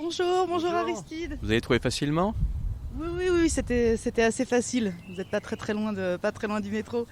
Bonjour Aristide. Vous avez trouvé facilement ? Oui, c'était assez facile. Vous n'êtes pas très loin du métro.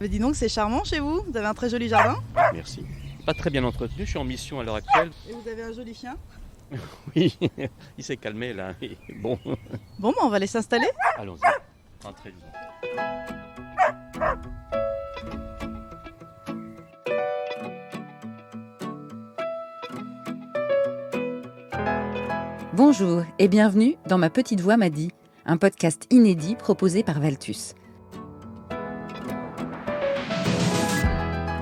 Mais dis donc, c'est charmant chez vous. Vous avez un très joli jardin. Merci. Pas très bien entretenu, je suis en mission à l'heure actuelle. Et vous avez un joli chien. Oui, il s'est calmé là. Bon, On va aller s'installer. allons-y. Entrez, disons. Bonjour et bienvenue dans Ma Petite Voix m'a dit, un podcast inédit proposé par Valtus.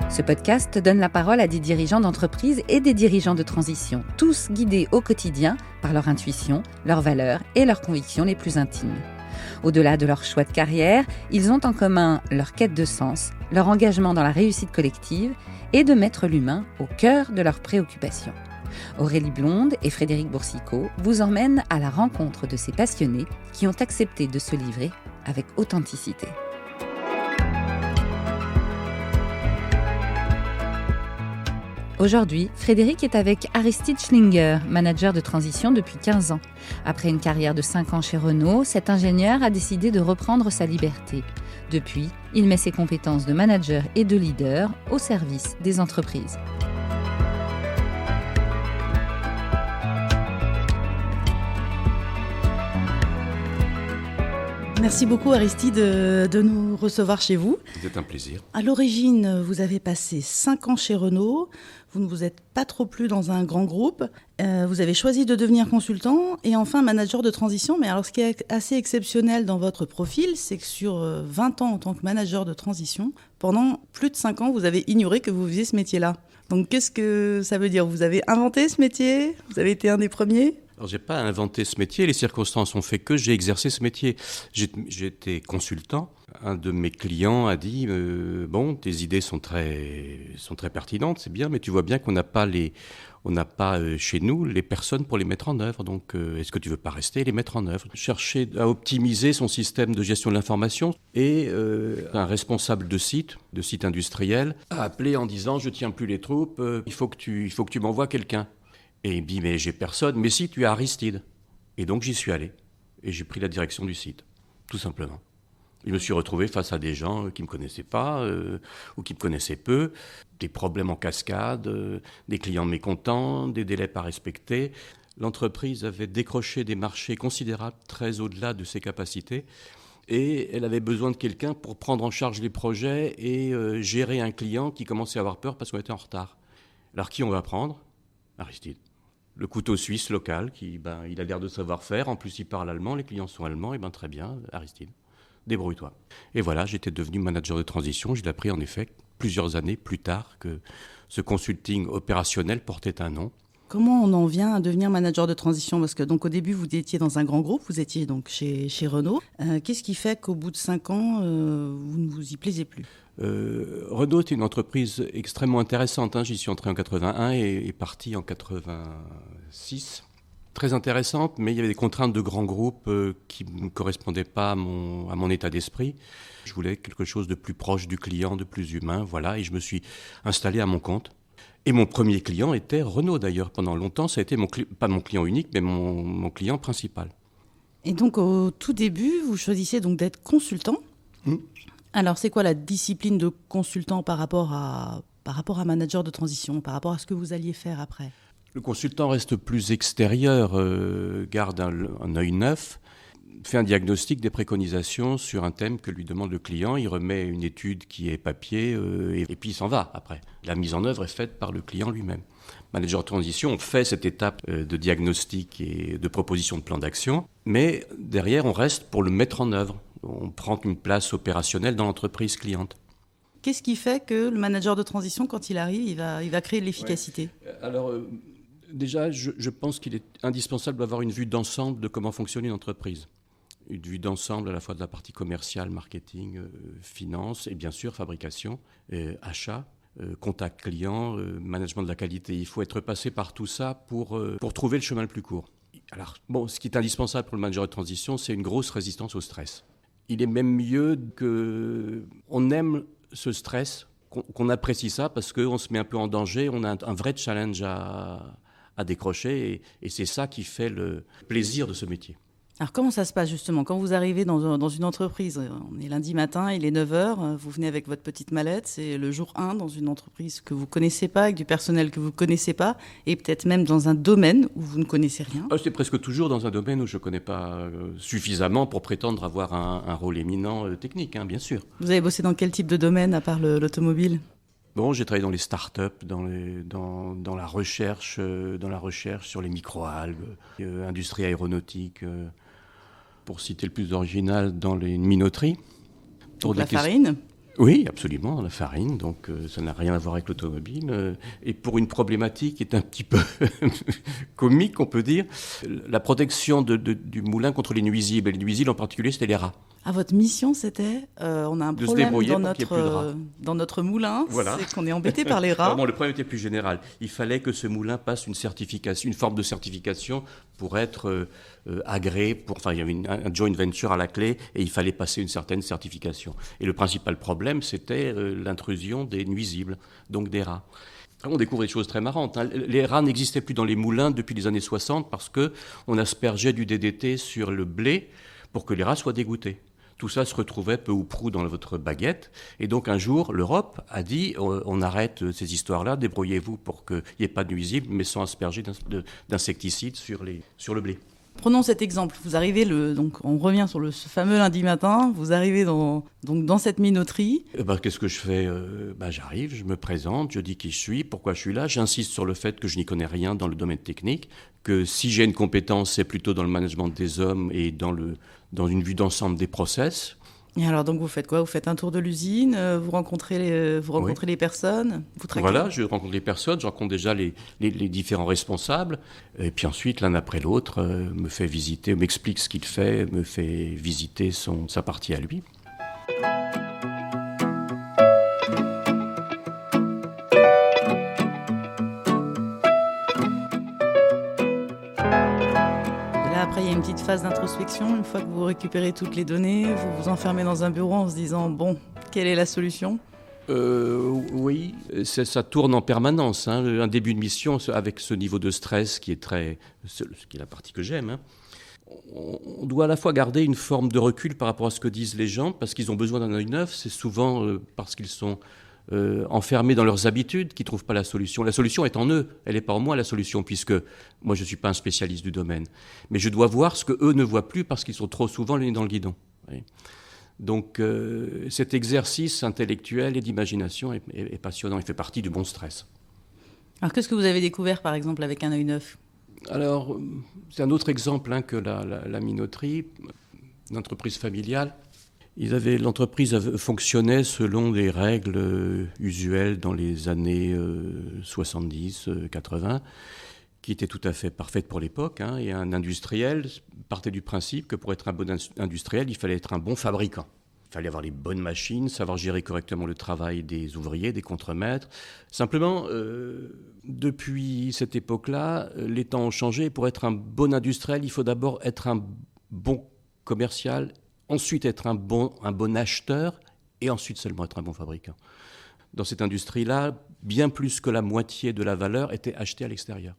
Ce podcast donne la parole à des dirigeants d'entreprise et des dirigeants de transition, tous guidés au quotidien par leur intuition, leurs valeurs et leurs convictions les plus intimes. Au-delà de leur choix de carrière, ils ont en commun leur quête de sens, leur engagement dans la réussite collective et de mettre l'humain au cœur de leurs préoccupations. Aurélie Blonde et Frédéric Boursicot vous emmènent à la rencontre de ces passionnés qui ont accepté de se livrer avec authenticité. Aujourd'hui, Frédéric est avec Aristide Schlinger, manager de transition depuis 15 ans. Après une carrière de 5 ans chez Renault, cet ingénieur a décidé de reprendre sa liberté. Depuis, il met ses compétences de manager et de leader au service des entreprises. Merci beaucoup Aristide de nous recevoir chez vous. C'est un plaisir. À l'origine, vous avez passé 5 ans chez Renault. Vous ne vous êtes pas trop plu dans un grand groupe. Vous avez choisi de devenir consultant et enfin manager de transition. Mais alors, ce qui est assez exceptionnel dans votre profil, c'est que sur 20 ans en tant que manager de transition, pendant plus de 5 ans, vous avez ignoré que vous faisiez ce métier-là. Donc, qu'est-ce que ça veut dire ? Vous avez inventé ce métier ? Vous avez été un des premiers ? Alors, j'ai pas inventé ce métier, les circonstances ont fait que j'ai exercé ce métier. J'ai été consultant. Un de mes clients a dit bon, tes idées sont très pertinentes, c'est bien, mais tu vois bien qu'on n'a pas chez nous les personnes pour les mettre en œuvre. Donc, est-ce que tu veux pas rester et les mettre en œuvre ? Chercher à optimiser son système de gestion de l'information et un responsable de site industriel, a appelé en disant je tiens plus les troupes, il faut que tu m'envoies quelqu'un. Et il me dit, mais j'ai personne. Mais si, tu as Aristide. Et donc, j'y suis allé. Et j'ai pris la direction du site, tout simplement. Je me suis retrouvé face à des gens qui ne me connaissaient pas ou qui me connaissaient peu, des problèmes en cascade, des clients mécontents, des délais pas respectés. L'entreprise avait décroché des marchés considérables, très au-delà de ses capacités. Et elle avait besoin de quelqu'un pour prendre en charge les projets et gérer un client qui commençait à avoir peur parce qu'on était en retard. Alors, qui on va prendre ? Aristide. Le couteau suisse local, il a l'air de savoir faire, en plus il parle allemand, les clients sont allemands, très bien, Aristide, débrouille-toi. Et voilà, j'étais devenu manager de transition, j'ai appris en effet plusieurs années plus tard que ce consulting opérationnel portait un nom. Comment on en vient à devenir manager de transition ? Parce que donc au début, vous étiez dans un grand groupe, vous étiez donc chez Renault. Qu'est-ce qui fait qu'au bout de 5 ans, vous ne vous y plaisez plus ? Renault est une entreprise extrêmement intéressante. J'y suis entré en 81 et parti en 86. Très intéressante, mais il y avait des contraintes de grands groupes qui ne correspondaient pas à mon état d'esprit. Je voulais quelque chose de plus proche du client, de plus humain, voilà, et je me suis installé à mon compte. Et mon premier client était Renault d'ailleurs. Pendant longtemps, ça a été pas mon client unique, mais mon client principal. Et donc au tout début, vous choisissez donc d'être consultant. Alors c'est quoi la discipline de consultant par rapport à manager de transition, par rapport à ce que vous alliez faire après ? Le consultant reste plus extérieur, garde un œil neuf, fait un diagnostic, des préconisations sur un thème que lui demande le client. Il remet une étude qui est papier et puis il s'en va après. La mise en œuvre est faite par le client lui-même. Manager de transition, on fait cette étape de diagnostic et de proposition de plan d'action, mais derrière, on reste pour le mettre en œuvre. On prend une place opérationnelle dans l'entreprise cliente. Qu'est-ce qui fait que le manager de transition, quand il arrive, il va créer de l'efficacité ? Alors, déjà, je pense qu'il est indispensable d'avoir une vue d'ensemble de comment fonctionne une entreprise. Une vue d'ensemble à la fois de la partie commerciale, marketing, finance et bien sûr fabrication, achat, contact client, management de la qualité. Il faut être passé par tout ça pour trouver le chemin le plus court. Alors, ce qui est indispensable pour le manager de transition, c'est une grosse résistance au stress. Il est même mieux qu'on aime ce stress, qu'on apprécie ça parce qu'on se met un peu en danger, on a un vrai challenge à à décrocher, et c'est ça qui fait le plaisir de ce métier. Alors comment ça se passe justement quand vous arrivez dans une entreprise? On est lundi matin, il est 9h, vous venez avec votre petite mallette, c'est le jour 1 dans une entreprise que vous ne connaissez pas, avec du personnel que vous ne connaissez pas, et peut-être même dans un domaine où vous ne connaissez rien. C'est presque toujours dans un domaine où je ne connais pas suffisamment pour prétendre avoir un rôle éminent technique, bien sûr. Vous avez bossé dans quel type de domaine à part l'automobile? Bon, j'ai travaillé dans les start-up, dans la recherche sur les microalgues, industrie aéronautique, pour citer le plus original, dans les minoteries. Donc la farine? Oui, absolument, la farine, donc ça n'a rien à voir avec l'automobile. Et pour une problématique qui est un petit peu comique, on peut dire, la protection du moulin contre les nuisibles, et les nuisibles en particulier, c'était les rats. Ah, votre mission, c'était, on a un problème dans notre moulin, voilà. C'est qu'on est embêté par les rats. Alors bon, le problème était plus général. Il fallait que ce moulin passe une forme de certification pour être agréé. Il y avait un joint venture à la clé et il fallait passer une certaine certification. Et le principal problème, c'était l'intrusion des nuisibles, donc des rats. On découvre des choses très marrantes. Les rats n'existaient plus dans les moulins depuis les années 60 parce qu'on aspergeait du DDT sur le blé pour que les rats soient dégoûtés. Tout ça se retrouvait peu ou prou dans votre baguette. Et donc un jour, l'Europe a dit on arrête ces histoires-là, débrouillez-vous pour qu'il n'y ait pas de nuisibles, mais sans asperger d'insecticides sur le blé. Prenons cet exemple. Vous arrivez, donc on revient sur ce fameux lundi matin, vous arrivez dans cette minoterie. Qu'est-ce que je fais? J'arrive, je me présente, je dis qui je suis, pourquoi je suis là. J'insiste sur le fait que je n'y connais rien dans le domaine technique, que si j'ai une compétence, c'est plutôt dans le management des hommes et dans une vue d'ensemble des process. Et alors, donc, vous faites quoi? Vous faites un tour de l'usine, vous rencontrez les personnes, vous traquez? Voilà, je rencontre les personnes, je rencontre déjà les différents responsables, et puis ensuite, l'un après l'autre, me fait visiter, m'explique ce qu'il fait, me fait visiter sa partie à lui. Après, il y a une petite phase d'introspection. Une fois que vous récupérez toutes les données, vous vous enfermez dans un bureau en se disant « Bon, quelle est la solution ?» Oui, ça tourne en permanence. Un début de mission avec ce niveau de stress qui est la partie que j'aime. On doit à la fois garder une forme de recul par rapport à ce que disent les gens, parce qu'ils ont besoin d'un œil neuf. C'est souvent parce qu'ils sont enfermés dans leurs habitudes, qui ne trouvent pas la solution. La solution est en eux, elle n'est pas en moi la solution, puisque moi je ne suis pas un spécialiste du domaine. Mais je dois voir ce qu'eux ne voient plus parce qu'ils sont trop souvent le nez dans le guidon. Oui. Donc cet exercice intellectuel et d'imagination est passionnant, il fait partie du bon stress. Alors qu'est-ce que vous avez découvert par exemple avec un œil neuf? Alors c'est un autre exemple que la minoterie, l'entreprise familiale. L'entreprise fonctionnait selon les règles usuelles dans les années 70-80, qui étaient tout à fait parfaites pour l'époque. Et un industriel partait du principe que pour être un bon industriel, il fallait être un bon fabricant. Il fallait avoir les bonnes machines, savoir gérer correctement le travail des ouvriers, des contremaîtres. Simplement, depuis cette époque-là, les temps ont changé. Pour être un bon industriel, il faut d'abord être un bon commercial, ensuite être un bon acheteur et ensuite seulement être un bon fabricant. Dans cette industrie-là, bien plus que la moitié de la valeur était achetée à l'extérieur.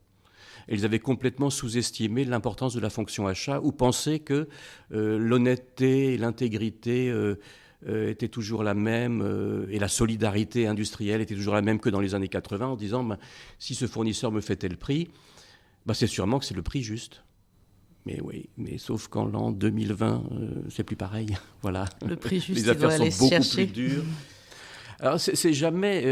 Et ils avaient complètement sous-estimé l'importance de la fonction achat ou pensaient que l'honnêteté et l'intégrité étaient toujours la même et la solidarité industrielle était toujours la même que dans les années 80 en disant si ce fournisseur me fait tel prix, c'est sûrement que c'est le prix juste. Mais oui, sauf qu'en l'an 2020, c'est plus pareil. Voilà. Le prix juste, les affaires sont beaucoup chercher. plus dures. Alors, c'est jamais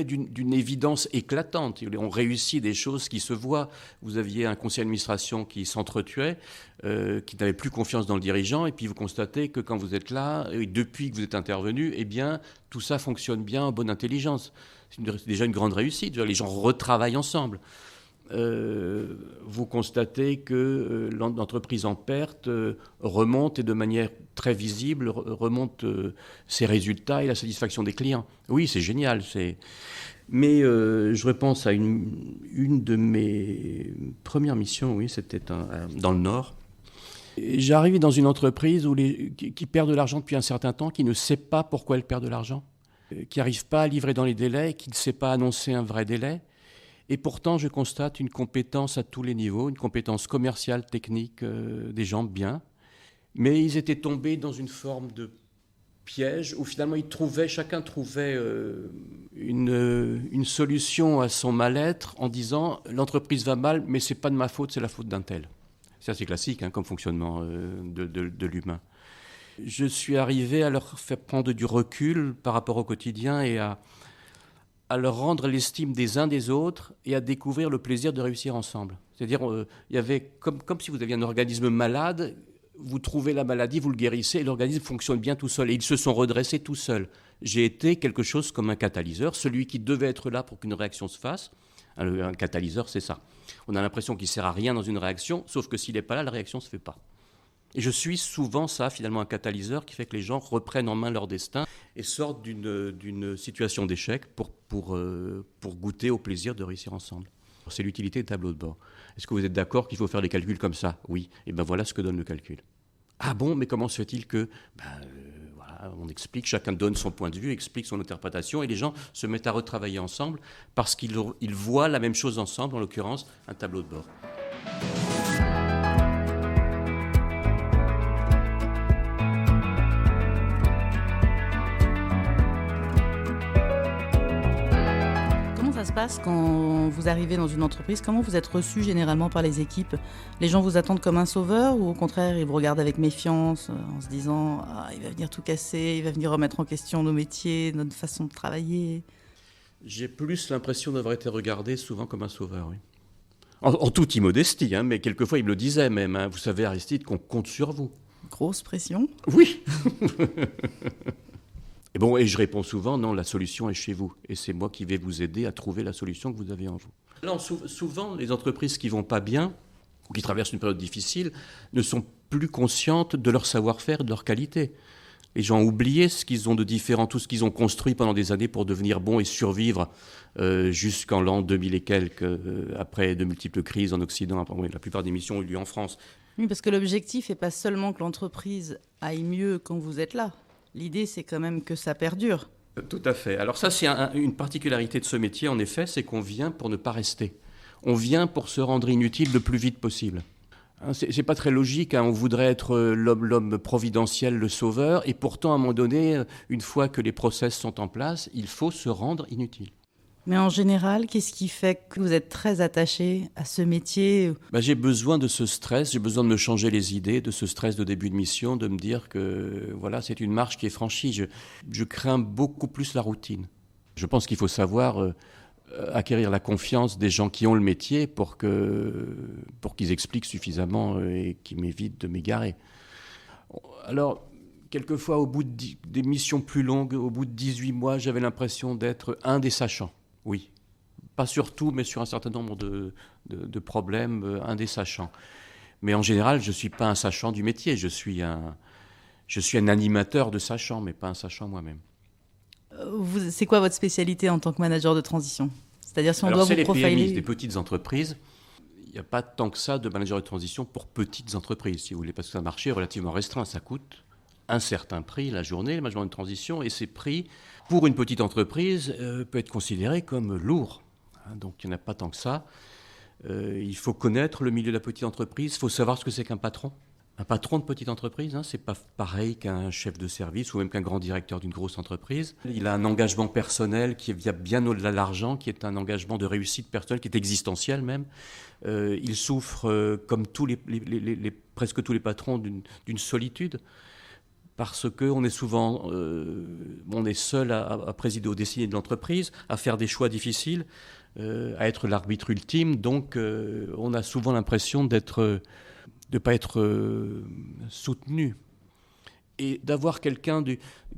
d'une évidence éclatante. On réussit des choses qui se voient. Vous aviez un conseil d'administration qui s'entretuait, qui n'avait plus confiance dans le dirigeant, et puis vous constatez que quand vous êtes là, et depuis que vous êtes intervenu, eh bien, tout ça fonctionne bien en bonne intelligence. C'est déjà une grande réussite. Les gens retravaillent ensemble. Vous constatez que l'entreprise en perte remonte et de manière très visible remonte ses résultats et la satisfaction des clients. Oui, c'est génial. Mais je repense à une de mes premières missions, oui, c'était dans le Nord. J'arrive dans une entreprise qui perd de l'argent depuis un certain temps, qui ne sait pas pourquoi elle perd de l'argent, qui n'arrive pas à livrer dans les délais, qui ne sait pas annoncer un vrai délai. Et pourtant, je constate une compétence à tous les niveaux, une compétence commerciale, technique, des gens bien. Mais ils étaient tombés dans une forme de piège où finalement chacun trouvait une solution à son mal-être en disant l'entreprise va mal, mais c'est pas de ma faute, c'est la faute d'un tel. C'est assez classique comme fonctionnement de l'humain. Je suis arrivé à leur faire prendre du recul par rapport au quotidien et à leur rendre l'estime des uns des autres et à découvrir le plaisir de réussir ensemble. C'est-à-dire, il y avait comme si vous aviez un organisme malade, vous trouvez la maladie, vous le guérissez et l'organisme fonctionne bien tout seul. Et ils se sont redressés tout seuls. J'ai été quelque chose comme un catalyseur, celui qui devait être là pour qu'une réaction se fasse. Un catalyseur, c'est ça. On a l'impression qu'il ne sert à rien dans une réaction, sauf que s'il n'est pas là, la réaction ne se fait pas. Et je suis souvent ça, finalement, un catalyseur qui fait que les gens reprennent en main leur destin et sortent d'une situation d'échec pour goûter au plaisir de réussir ensemble. C'est l'utilité des tableaux de bord. Est-ce que vous êtes d'accord qu'il faut faire des calculs comme ça ? Oui. Et bien voilà ce que donne le calcul. Ah bon, mais comment se fait-il que... voilà, on explique, chacun donne son point de vue, explique son interprétation et les gens se mettent à retravailler ensemble parce qu'ils voient la même chose ensemble, en l'occurrence un tableau de bord. Ça se passe quand vous arrivez dans une entreprise? Comment vous êtes reçu généralement par les équipes? Les gens vous attendent comme un sauveur ou au contraire ils vous regardent avec méfiance en se disant il va venir tout casser, il va venir remettre en question nos métiers, notre façon de travailler? J'ai plus l'impression d'avoir été regardé souvent comme un sauveur, oui. En toute immodestie, mais quelquefois il me le disait même. Vous savez Aristide qu'on compte sur vous. Grosse pression? Oui. Et je réponds souvent, non, la solution est chez vous. Et c'est moi qui vais vous aider à trouver la solution que vous avez en vous. Alors, souvent, les entreprises qui ne vont pas bien, ou qui traversent une période difficile, ne sont plus conscientes de leur savoir-faire et de leur qualité. Les gens ont oublié ce qu'ils ont de différent, tout ce qu'ils ont construit pendant des années pour devenir bons et survivre jusqu'en l'an 2000 et quelques, après de multiples crises en Occident. La plupart des missions ont eu lieu en France. Oui, parce que l'objectif n'est pas seulement que l'entreprise aille mieux quand vous êtes là. L'idée, c'est quand même que ça perdure. Tout à fait. Alors ça, c'est une particularité de ce métier, en effet, c'est qu'on vient pour ne pas rester. On vient pour se rendre inutile le plus vite possible. C'est pas très logique, on voudrait être l'homme providentiel, le sauveur, et pourtant, à un moment donné, une fois que les process sont en place, il faut se rendre inutile. Mais en général, qu'est-ce qui fait que vous êtes très attaché à ce métier ? J'ai besoin de ce stress, j'ai besoin de me changer les idées, de ce stress de début de mission, de me dire que voilà, c'est une marche qui est franchie. Je crains beaucoup plus la routine. Je pense qu'il faut savoir acquérir la confiance des gens qui ont le métier pour qu'ils expliquent suffisamment et qu'ils m'évitent de m'égarer. Alors, quelquefois, au bout des missions plus longues, au bout de 18 mois, j'avais l'impression d'être un des sachants. Oui, pas sur tout, mais sur un certain nombre de problèmes, un des sachants. Mais en général, je ne suis pas un sachant du métier, je suis un animateur de sachants, mais pas un sachant moi-même. C'est quoi votre spécialité en tant que manager de transition ? C'est-à-dire si on doit vous profiler... c'est les PMI, des petites entreprises. Il n'y a pas tant que ça de manager de transition pour petites entreprises, si vous voulez, parce que c'est un marché relativement restreint, ça coûte un certain prix la journée, le management de transition, et ces prix, pour une petite entreprise, peut être considéré comme lourd. Donc il n'y en a pas tant que ça. Il faut connaître le milieu de la petite entreprise, il faut savoir ce que c'est qu'un patron. Un patron de petite entreprise, c'est pas pareil qu'un chef de service ou même qu'un grand directeur d'une grosse entreprise. Il a un engagement personnel qui est bien au-delà de l'argent, qui est un engagement de réussite personnelle, qui est existentiel même. Il souffre, comme presque tous les patrons, d'une solitude. Parce qu'on est souvent on est seul à présider aux destinées de l'entreprise, à faire des choix difficiles, à être l'arbitre ultime. Donc on a souvent l'impression de ne pas être soutenu. Et d'avoir quelqu'un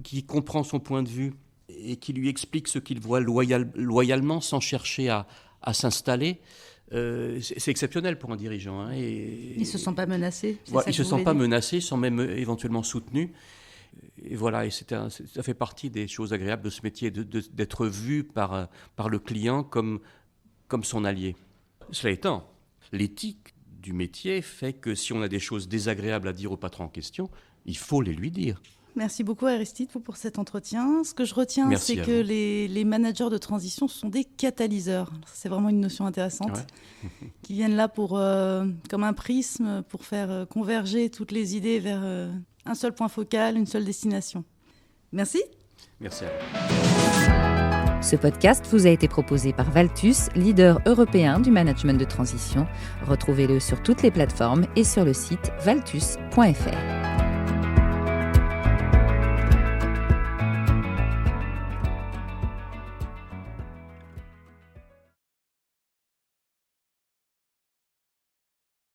qui comprend son point de vue et qui lui explique ce qu'il voit loyalement sans chercher à s'installer, c'est exceptionnel pour un dirigeant. Ils ne se sentent pas menacés. Ils ne se sentent pas menacés, ils sont même éventuellement soutenus. Et voilà, et ça fait partie des choses agréables de ce métier, d'être vu par le client comme son allié. Cela étant, l'éthique du métier fait que si on a des choses désagréables à dire au patron en question, il faut les lui dire. Merci beaucoup Aristide pour cet entretien. Ce que je retiens, c'est que les managers de transition sont des catalyseurs. C'est vraiment une notion intéressante, qui viennent là comme un prisme pour faire converger toutes les idées vers un seul point focal, une seule destination. Merci. Merci à vous. Ce podcast vous a été proposé par Valtus, leader européen du management de transition. Retrouvez-le sur toutes les plateformes et sur le site valtus.fr.